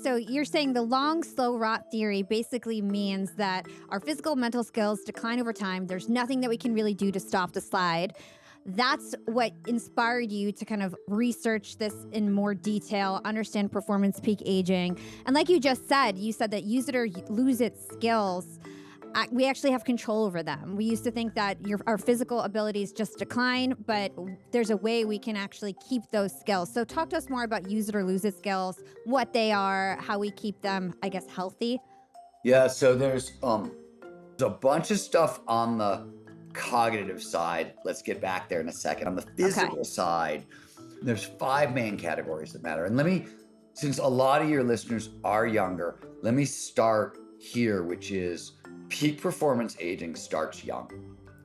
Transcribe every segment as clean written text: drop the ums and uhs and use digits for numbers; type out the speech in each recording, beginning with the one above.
So you're saying the long, slow rot theory basically means that our physical, mental skills decline over time. There's nothing that we can really do to stop the slide. That's what inspired you to kind of research this in more detail, understand performance peak aging. And like you just said, you said that use it or lose it skills. We actually have control over them. We used to think that our physical abilities just decline, but there's a way we can actually keep those skills. So talk to us more about use it or lose it skills, what they are, how we keep them, I guess, healthy. Yeah, so there's a bunch of stuff on the cognitive side. Let's get back there in a second. On the Okay. physical side, there's 5 main categories that matter. And since a lot of your listeners are younger, let me start here, which is peak performance aging starts young.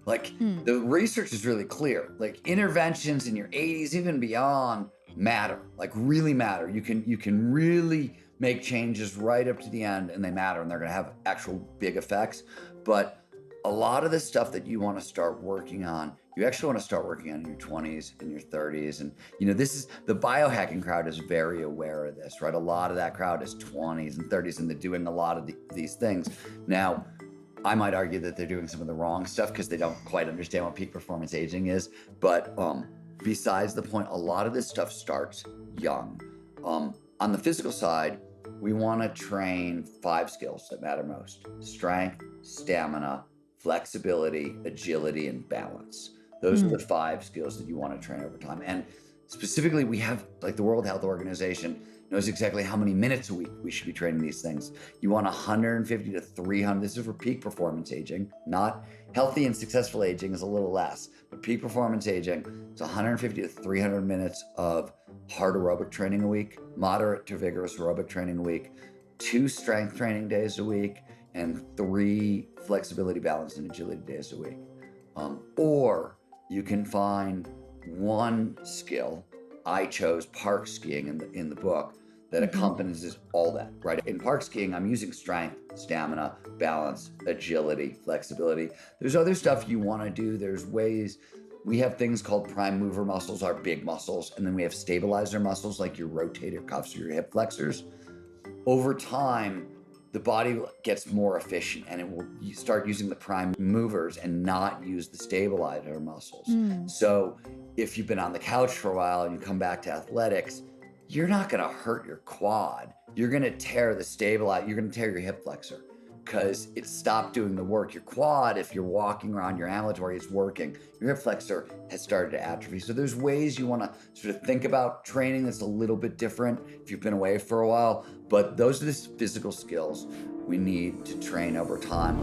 Like Hmm. the research is really clear. Like interventions in your 80s, even beyond, matter. Like really matter. You can really make changes right up to the end, and they matter, and they're going to have actual big effects. But a lot of the stuff that you want to start working on, you actually want to start working on in your 20s and your 30s. And this is the biohacking crowd is very aware of this, right? A lot of that crowd is 20s and 30s, and they're doing a lot of these things now. I might argue that they're doing some of the wrong stuff because they don't quite understand what peak performance aging is. But besides the point, a lot of this stuff starts young. On the physical side, we want to train 5 skills that matter most: strength, stamina, flexibility, agility, and balance. Those are the 5 skills that you want to train over time. And specifically, we have, like, the World Health Organization knows exactly how many minutes a week we should be training these things. You want 150 to 300. This is for peak performance aging. Not healthy and successful aging is a little less, but peak performance aging is 150 to 300 minutes of hard aerobic training a week, moderate to vigorous aerobic training a week, 2 strength training days a week, and 3 flexibility, balance, and agility days a week. Or you can find one skill. I chose park skiing in the book that accompanies all that, right? In park skiing, I'm using strength, stamina, balance, agility, flexibility. There's other stuff you want to do. There's ways. We have things called prime mover muscles, our big muscles, and then we have stabilizer muscles like your rotator cuffs or your hip flexors. Over time, the body gets more efficient, and it will start using the prime movers and not use the stabilizer muscles. So if you've been on the couch for a while and you come back to athletics, you're not going to hurt your quad. You're going to tear the stabilizer. You're going to tear your hip flexor because it stopped doing the work. Your quad, if you're walking around, your ambulatory is working. Your hip flexor has started to atrophy. So there's ways you want to sort of think about training that's a little bit different if you've been away for a while. But those are the physical skills we need to train over time.